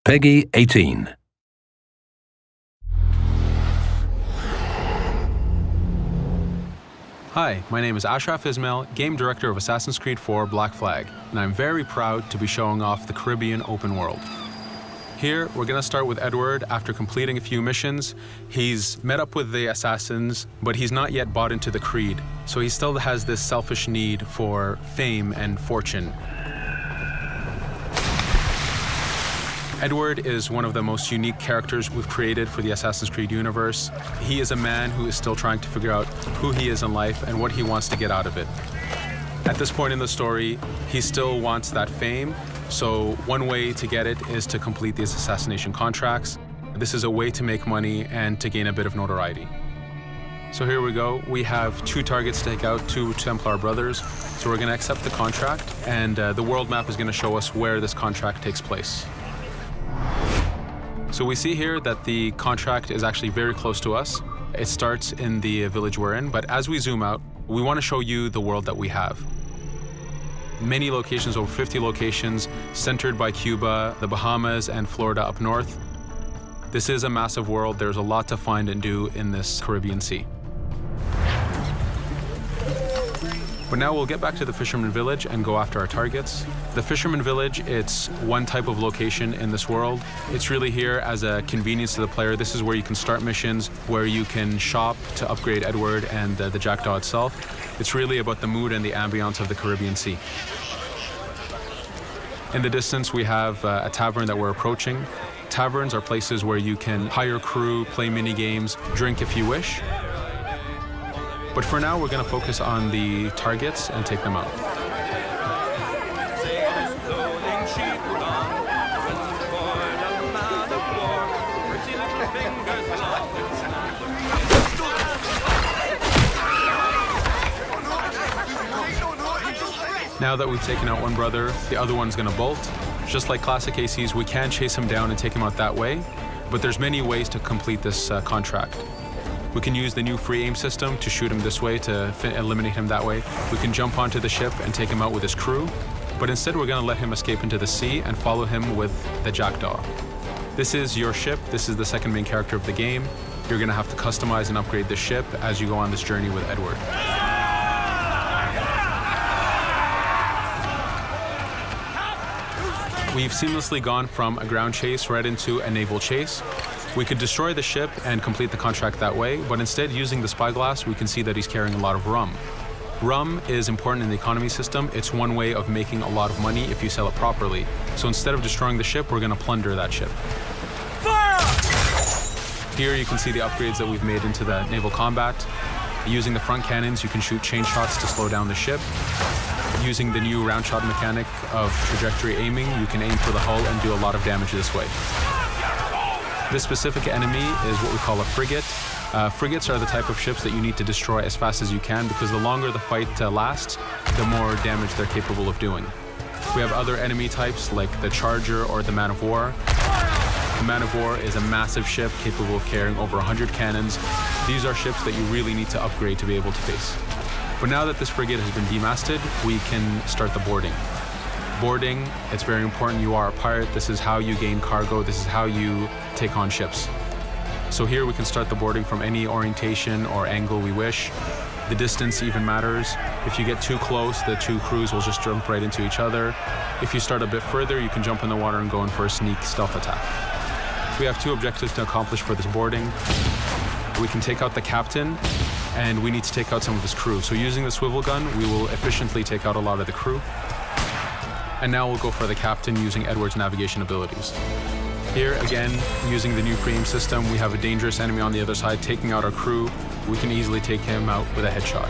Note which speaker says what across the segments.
Speaker 1: Peggy 18.
Speaker 2: Hi, my name is Ashraf Ismail, Game Director of Assassin's Creed 4 Black Flag, and I'm very proud to be showing off the Caribbean open world. Here, we're going to start with Edward. After completing a few missions, he's met up with the assassins, but he's not yet bought into the creed, so he still has this selfish need for fame and fortune. Edward is one of the most unique characters we've created for the Assassin's Creed universe. He is a man who is still trying to figure out who he is in life and what he wants to get out of it. At this point in the story, he still wants that fame, so one way to get it is to complete these assassination contracts. This is a way to make money and to gain a bit of notoriety. So here we go. We have 2 targets to take out, 2 Templar brothers. So we're going to accept the contract, and the world map is going to show us where this contract takes place. So we see here that the contract is actually very close to us. It starts in the village we're in, but as we zoom out, we want to show you the world that we have. Many locations, over 50 locations, centered by Cuba, the Bahamas, and Florida up north. This is a massive world. There's a lot to find and do in this Caribbean Sea. But now we'll get back to the Fisherman Village and go after our targets. The Fisherman Village, it's one type of location in this world. It's really here as a convenience to the player. This is where you can start missions, where you can shop to upgrade Edward and the Jackdaw itself. It's really about the mood and the ambiance of the Caribbean Sea. In the distance, we have a tavern that we're approaching. Taverns are places where you can hire crew, play mini games, drink if you wish. But for now, we're going to focus on the targets and take them out. Now that we've taken out one brother, the other one's going to bolt. Just like classic ACs, we can chase him down and take him out that way, but there's many ways to complete this contract. We can use the new free aim system to shoot him this way, to eliminate him that way. We can jump onto the ship and take him out with his crew, but instead we're going to let him escape into the sea and follow him with the Jackdaw. This is your ship. This is the second main character of the game. You're going to have to customize and upgrade the ship as you go on this journey with Edward. We've seamlessly gone from a ground chase right into a naval chase. We could destroy the ship and complete the contract that way, but instead, using the spyglass, we can see that he's carrying a lot of rum. Rum is important in the economy system. It's one way of making a lot of money if you sell it properly. So instead of destroying the ship, we're going to plunder that ship. Fire! Here you can see the upgrades that we've made into the naval combat. Using the front cannons, you can shoot chain shots to slow down the ship. Using the new round shot mechanic of trajectory aiming, you can aim for the hull and do a lot of damage this way. This specific enemy is what we call a frigate. Frigates are the type of ships that you need to destroy as fast as you can, because the longer the fight lasts, the more damage they're capable of doing. We have other enemy types like the Charger or the Man of War. The Man of War is a massive ship capable of carrying over 100 cannons. These are ships that you really need to upgrade to be able to face. But now that this frigate has been demasted, we can start the boarding. Boarding, it's very important. You are a pirate. This is how you gain cargo. This is how you take on ships. So here we can start the boarding from any orientation or angle we wish. The distance even matters. If you get too close, the 2 crews will just jump right into each other. If you start a bit further, you can jump in the water and go in for a sneak stealth attack. We have 2 objectives to accomplish for this boarding. We can take out the captain, and we need to take out some of his crew. So using the swivel gun, we will efficiently take out a lot of the crew. And now we'll go for the captain using Edward's navigation abilities. Here, again, using the new free aim system, we have a dangerous enemy on the other side taking out our crew. We can easily take him out with a headshot.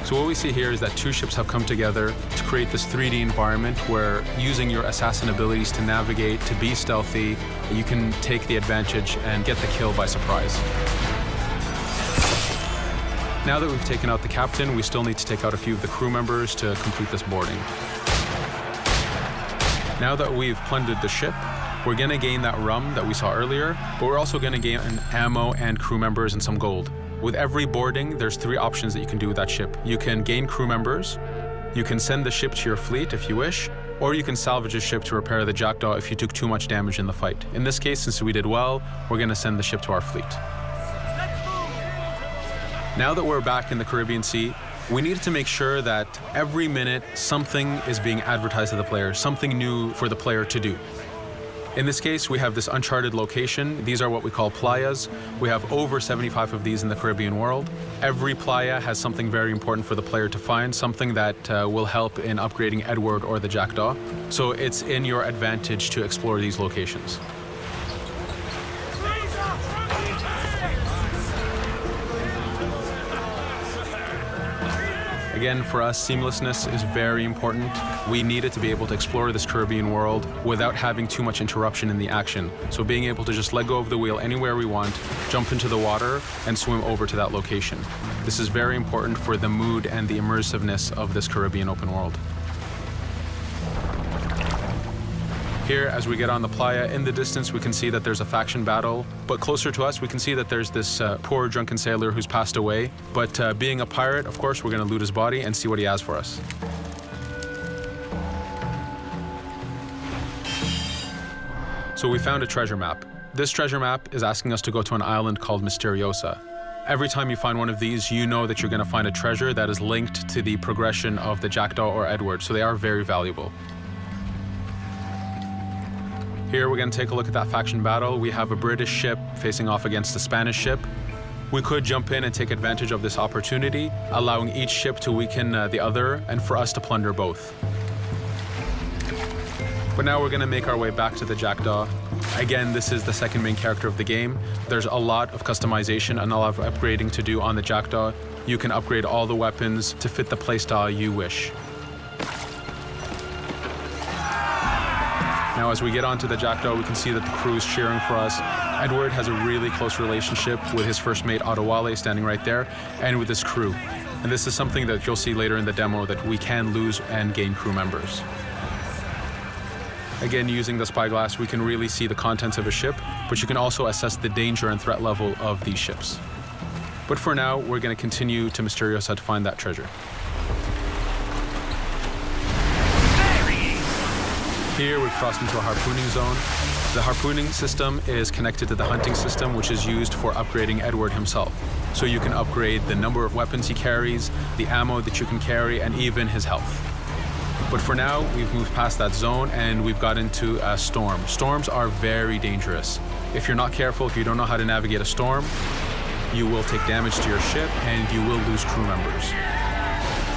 Speaker 2: So what we see here is that 2 ships have come together to create this 3D environment where, using your assassin abilities to navigate, to be stealthy, you can take the advantage and get the kill by surprise. Now that we've taken out the captain, we still need to take out a few of the crew members to complete this boarding. Now that we've plundered the ship, we're going to gain that rum that we saw earlier, but we're also going to gain ammo and crew members and some gold. With every boarding, there's 3 options that you can do with that ship. You can gain crew members, you can send the ship to your fleet if you wish, or you can salvage a ship to repair the Jackdaw if you took too much damage in the fight. In this case, since we did well, we're going to send the ship to our fleet. Now that we're back in the Caribbean Sea, we needed to make sure that every minute something is being advertised to the player, something new for the player to do. In this case, we have this uncharted location. These are what we call playas. We have over 75 of these in the Caribbean world. Every playa has something very important for the player to find, something that will help in upgrading Edward or the Jackdaw. So it's in your advantage to explore these locations. Again, for us, seamlessness is very important. We needed to be able to explore this Caribbean world without having too much interruption in the action. So being able to just let go of the wheel anywhere we want, jump into the water, and swim over to that location. This is very important for the mood and the immersiveness of this Caribbean open world. Here, as we get on the playa, in the distance we can see that there's a faction battle, but closer to us we can see that there's this poor drunken sailor who's passed away. But being a pirate, of course, we're going to loot his body and see what he has for us. So we found a treasure map. This treasure map is asking us to go to an island called Misteriosa. Every time you find one of these, you know that you're going to find a treasure that is linked to the progression of the Jackdaw or Edward, so they are very valuable. Here we're going to take a look at that faction battle. We have a British ship facing off against a Spanish ship. We could jump in and take advantage of this opportunity, allowing each ship to weaken the other and for us to plunder both. But now we're going to make our way back to the Jackdaw. Again, this is the second main character of the game. There's a lot of customization and a lot of upgrading to do on the Jackdaw. You can upgrade all the weapons to fit the playstyle you wish. Now, as we get onto the Jackdaw, we can see that the crew is cheering for us. Edward has a really close relationship with his first mate, Adewale, standing right there, and with his crew. And this is something that you'll see later in the demo, that we can lose and gain crew members. Again, using the spyglass, we can really see the contents of a ship, but you can also assess the danger and threat level of these ships. But for now, we're going to continue to Misteriosa to find that treasure. Here we've crossed into a harpooning zone. The harpooning system is connected to the hunting system, which is used for upgrading Edward himself. So you can upgrade the number of weapons he carries, the ammo that you can carry, and even his health. But for now, we've moved past that zone and we've got into a storm. Storms are very dangerous. If you're not careful, if you don't know how to navigate a storm, you will take damage to your ship and you will lose crew members.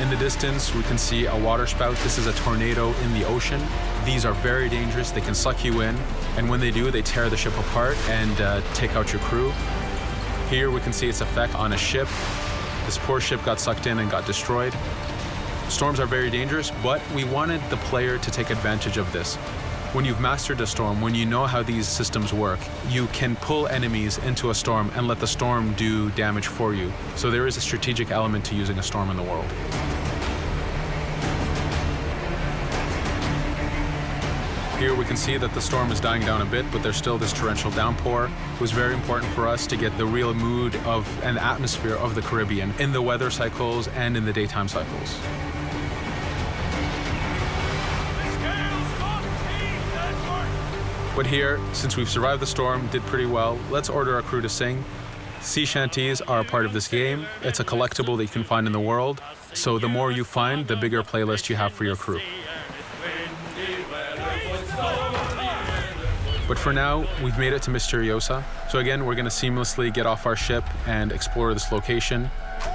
Speaker 2: In the distance, we can see a water spout. This is a tornado in the ocean. These are very dangerous. They can suck you in, and when they do, they tear the ship apart and take out your crew. Here we can see its effect on a ship. This poor ship got sucked in and got destroyed. Storms are very dangerous, but we wanted the player to take advantage of this. When you've mastered a storm, when you know how these systems work, you can pull enemies into a storm and let the storm do damage for you. So there is a strategic element to using a storm in the world. Here we can see that the storm is dying down a bit, but there's still this torrential downpour. It was very important for us to get the real mood of and atmosphere of the Caribbean in the weather cycles and in the daytime cycles. But here, since we've survived the storm, did pretty well, let's order our crew to sing. Sea shanties are a part of this game. It's a collectible that you can find in the world. So the more you find, the bigger playlist you have for your crew. But for now, we've made it to Misteriosa. So again, we're going to seamlessly get off our ship and explore this location.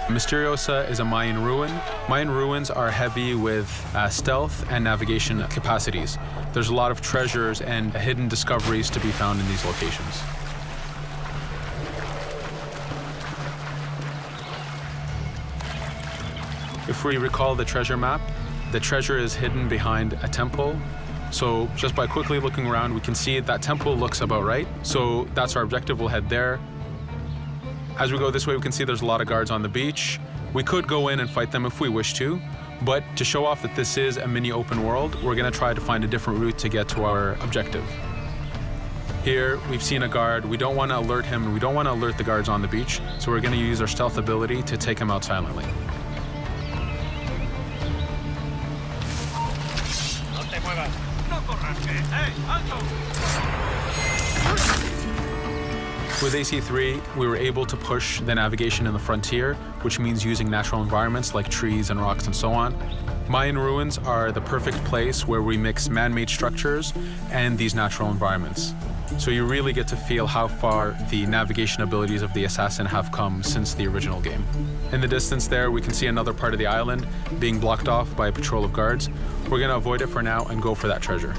Speaker 2: Misteriosa is a Mayan ruin. Mayan ruins are heavy with stealth and navigation capacities. There's a lot of treasures and hidden discoveries to be found in these locations. If we recall the treasure map, the treasure is hidden behind a temple. So just by quickly looking around, we can see that temple looks about right. So that's our objective. We'll head there. As we go this way, we can see there's a lot of guards on the beach. We could go in and fight them if we wish to, but to show off that this is a mini open world, we're going to try to find a different route to get to our objective. Here, we've seen a guard. We don't want to alert him, and we don't want to alert the guards on the beach, so we're going to use our stealth ability to take him out silently. With AC3, we were able to push the navigation in the frontier, which means using natural environments like trees and rocks and so on. Mayan ruins are the perfect place where we mix man-made structures and these natural environments. So you really get to feel how far the navigation abilities of the assassin have come since the original game. In the distance there, we can see another part of the island being blocked off by a patrol of guards. We're going to avoid it for now and go for that treasure.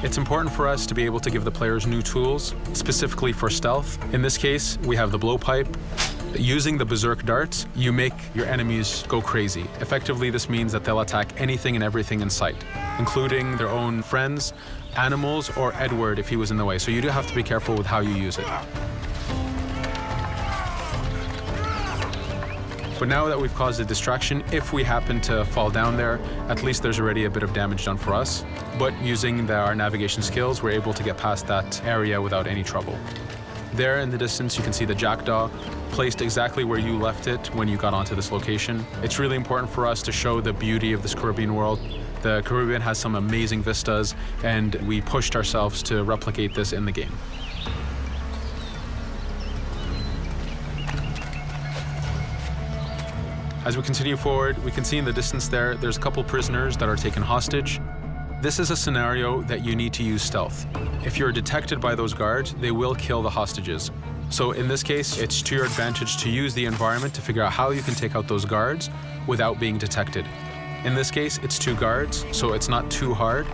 Speaker 2: It's important for us to be able to give the players new tools, specifically for stealth. In this case, we have the blowpipe. Using the berserk darts, you make your enemies go crazy. Effectively, this means that they'll attack anything and everything in sight, including their own friends, animals, or Edward if he was in the way. So you do have to be careful with how you use it. But now that we've caused a distraction, if we happen to fall down there, at least there's already a bit of damage done for us. But using our navigation skills, we're able to get past that area without any trouble. There in the distance, you can see the jackdaw placed exactly where you left it when you got onto this location. It's really important for us to show the beauty of this Caribbean world. The Caribbean has some amazing vistas, and we pushed ourselves to replicate this in the game. As we continue forward, we can see in the distance there's a couple prisoners that are taken hostage. This is a scenario that you need to use stealth. If you're detected by those guards, they will kill the hostages. So in this case, it's to your advantage to use the environment to figure out how you can take out those guards without being detected. In this case, it's 2 guards, so it's not too hard.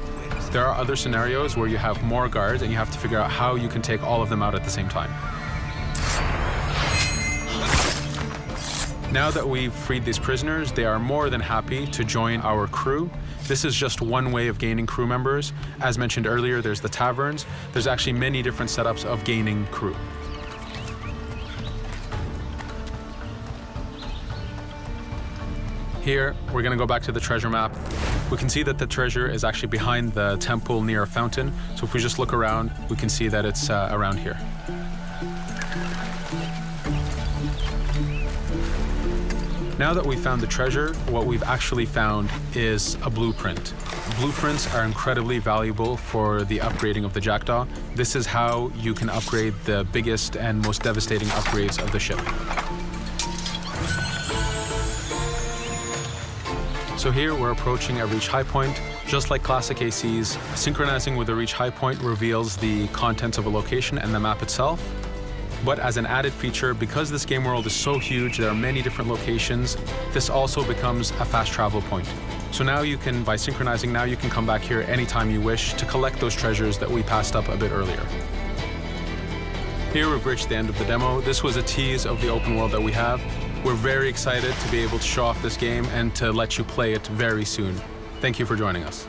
Speaker 2: There are other scenarios where you have more guards and you have to figure out how you can take all of them out at the same time. Now that we've freed these prisoners, they are more than happy to join our crew. This is just one way of gaining crew members. As mentioned earlier, there's the taverns. There's actually many different setups of gaining crew. Here, we're going to go back to the treasure map. We can see that the treasure is actually behind the temple near a fountain. So if we just look around, we can see that it's around here. Now that we've found the treasure, what we've actually found is a blueprint. Blueprints are incredibly valuable for the upgrading of the jackdaw. This is how you can upgrade the biggest and most devastating upgrades of the ship. So here we're approaching a reach high point. Just like classic ACs, synchronizing with a reach high point reveals the contents of a location and the map itself. But as an added feature, because this game world is so huge, there are many different locations, this also becomes a fast travel point. So now you can, by synchronizing, now you can come back here anytime you wish to collect those treasures that we passed up a bit earlier. Here we've reached the end of the demo. This was a tease of the open world that we have. We're very excited to be able to show off this game and to let you play it very soon. Thank you for joining us.